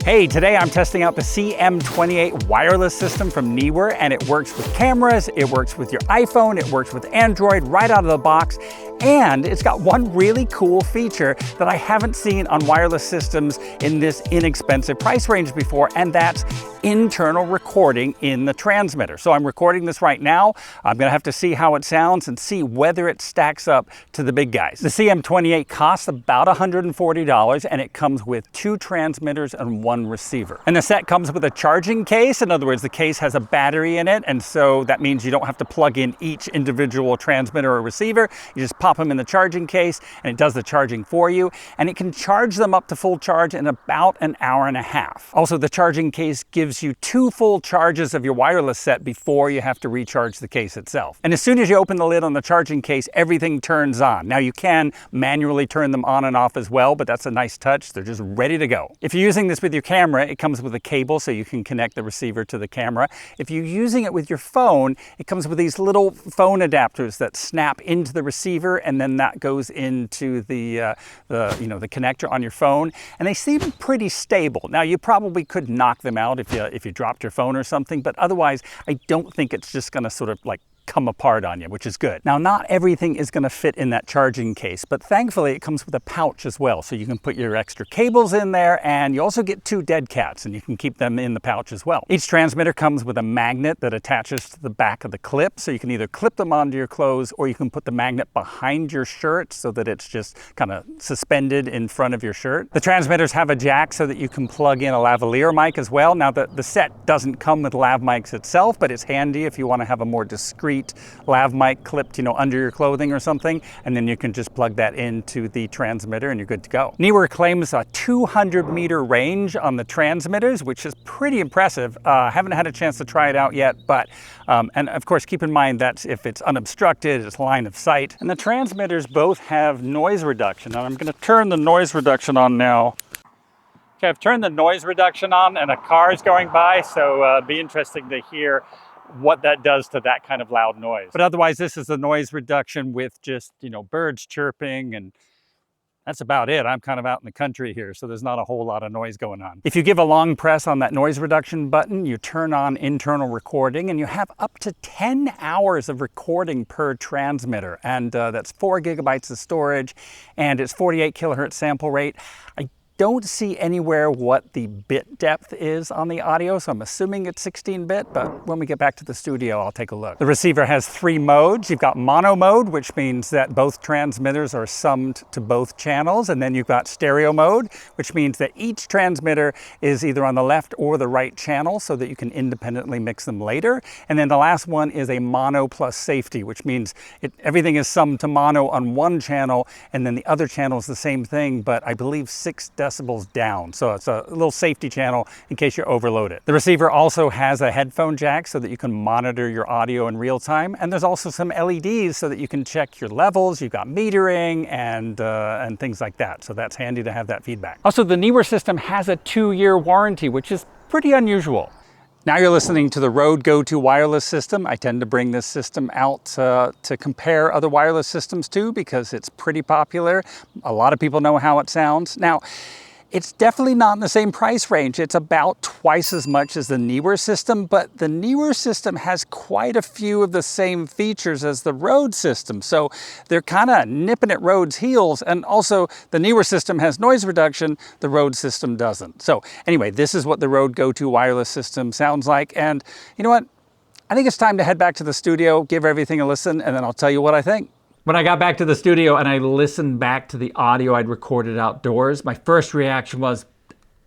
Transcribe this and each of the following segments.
Hey, today I'm testing out the CM28 wireless system from Neewer, and it works with cameras, it works with your iPhone, it works with Android right out of the box, and it's got one really cool feature that I haven't seen on wireless systems in this inexpensive price range before, and that's internal recording in the transmitter. So I'm recording this right now. I'm gonna have to see how it sounds and see whether it stacks up to the big guys. The CM28 costs about $140, and it comes with 2 transmitters and 1 receiver. And the set comes with a charging case. In other words, the case has a battery in it, and so that means you don't have to plug in each individual transmitter or receiver. You just pop them in the charging case, and it does the charging for you, and it can charge them up to full charge in about an hour and a half. Also, the charging case gives you 2 full charges of your wireless set before you have to recharge the case itself. And as soon as you open the lid on the charging case, everything turns on. Now, you can manually turn them on and off as well, but that's a nice touch. They're just ready to go. If you're using this with your camera, it comes with a cable so you can connect the receiver to the camera. If you're using it with your phone, it comes with these little phone adapters that snap into the receiver, and then that goes into the connector on your phone, and they seem pretty stable. Now, you probably could knock them out if you dropped your phone or something, but otherwise I don't think it's just going to sort of like come apart on you, which is good. Now, not everything is going to fit in that charging case, but thankfully it comes with a pouch as well, so you can put your extra cables in there, and you also get 2 dead cats, and you can keep them in the pouch as well. Each transmitter comes with a magnet that attaches to the back of the clip, so you can either clip them onto your clothes, or you can put the magnet behind your shirt so that it's just kind of suspended in front of your shirt. The transmitters have a jack so that you can plug in a lavalier mic as well. Now, the set doesn't come with lav mics itself, but it's handy if you want to have a more discreet lav mic clipped, under your clothing or something, and then you can just plug that into the transmitter and you're good to go. Neewer claims a 200-meter range on the transmitters, which is pretty impressive. Haven't had a chance to try it out yet, but and of course keep in mind that if it's unobstructed, it's line of sight. And the transmitters both have noise reduction, and I'm going to turn the noise reduction on now. Okay, I've turned the noise reduction on, and a car is going by, so it'd be interesting to hear what that does to that kind of loud noise. But otherwise, this is the noise reduction with just, birds chirping, and that's about it. I'm kind of out in the country here, so there's not a whole lot of noise going on. If you give a long press on that noise reduction button, you turn on internal recording, and you have up to 10 hours of recording per transmitter. And that's 4 gigabytes of storage, and it's 48 kilohertz sample rate. I don't see anywhere what the bit depth is on the audio, so I'm assuming it's 16-bit, but when we get back to the studio, I'll take a look. The receiver has 3 modes. You've got mono mode, which means that both transmitters are summed to both channels, and then you've got stereo mode, which means that each transmitter is either on the left or the right channel so that you can independently mix them later. And then the last one is a mono plus safety, which means everything is summed to mono on one channel, and then the other channel is the same thing, but I believe 6 decibels down. So it's a little safety channel in case you overload it. The receiver also has a headphone jack so that you can monitor your audio in real time. And there's also some LEDs so that you can check your levels. You've got metering and things like that. So that's handy to have that feedback. Also, the Neewer system has a 2-year warranty, which is pretty unusual. Now you're listening to the Rode Go-To wireless system. I tend to bring this system out to compare other wireless systems to because it's pretty popular. A lot of people know how it sounds. Now, it's definitely not in the same price range. It's about twice as much as the Neewer system, but the Neewer system has quite a few of the same features as the Rode system. So they're kind of nipping at Rode's heels. And also the Neewer system has noise reduction, the Rode system doesn't. So anyway, this is what the Rode Go-To wireless system sounds like. And you know what? I think it's time to head back to the studio, give everything a listen, and then I'll tell you what I think. When I got back to the studio and I listened back to the audio I'd recorded outdoors, my first reaction was,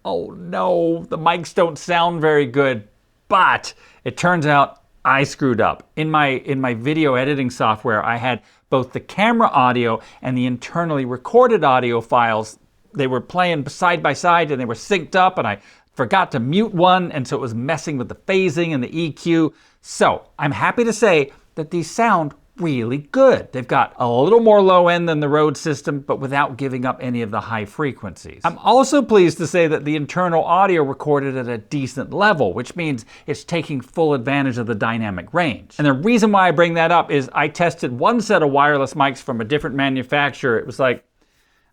oh no, the mics don't sound very good. But it turns out I screwed up. In my video editing software, I had both the camera audio and the internally recorded audio files. They were playing side by side and they were synced up, and I forgot to mute one, and so it was messing with the phasing and the EQ. So I'm happy to say that these sound really good. They've got a little more low end than the Rode system, but without giving up any of the high frequencies. I'm also pleased to say that the internal audio recorded at a decent level, which means it's taking full advantage of the dynamic range. And the reason why I bring that up is I tested one set of wireless mics from a different manufacturer. It was like,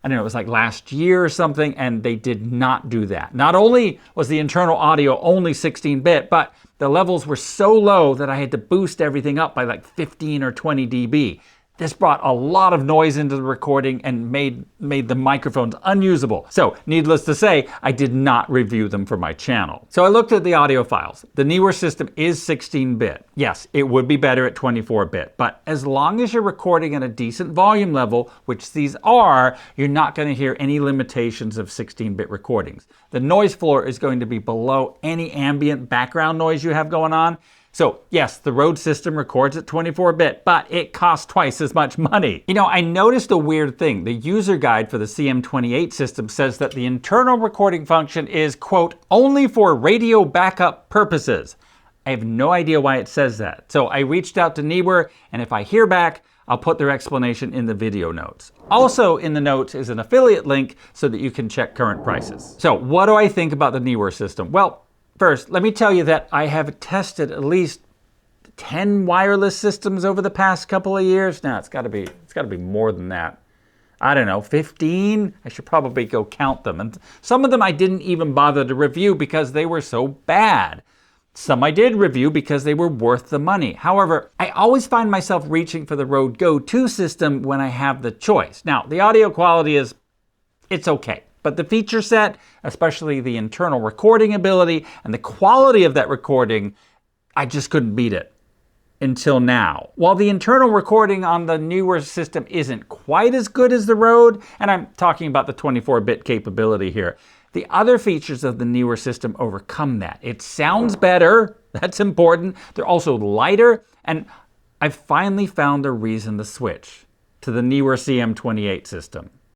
I don't know, it was like last year or something, and they did not do that. Not only was the internal audio only 16-bit, but the levels were so low that I had to boost everything up by like 15 or 20 dB. This brought a lot of noise into the recording and made the microphones unusable. So, needless to say, I did not review them for my channel. So I looked at the audio files. The Neewer system is 16-bit. Yes, it would be better at 24-bit, but as long as you're recording at a decent volume level, which these are, you're not going to hear any limitations of 16-bit recordings. The noise floor is going to be below any ambient background noise you have going on. So yes, the Rode system records at 24-bit, but it costs twice as much money. You know, I noticed a weird thing. The user guide for the CM28 system says that the internal recording function is, quote, only for radio backup purposes. I have no idea why it says that. So I reached out to Neewer, and if I hear back, I'll put their explanation in the video notes. Also in the notes is an affiliate link so that you can check current prices. So what do I think about the Neewer system? Well, first, let me tell you that I have tested at least 10 wireless systems over the past couple of years. Now, it's got to be more than that. I don't know, 15? I should probably go count them. And some of them I didn't even bother to review because they were so bad. Some I did review because they were worth the money. However, I always find myself reaching for the Rode Go 2 system when I have the choice. Now, the audio quality it's okay. But the feature set, especially the internal recording ability and the quality of that recording, I just couldn't beat it until now. While the internal recording on the Neewer system isn't quite as good as the Rode, and I'm talking about the 24-bit capability here, the other features of the Neewer system overcome that. It sounds better, that's important. They're also lighter, and I've finally found a reason to switch to the Neewer CM28 system.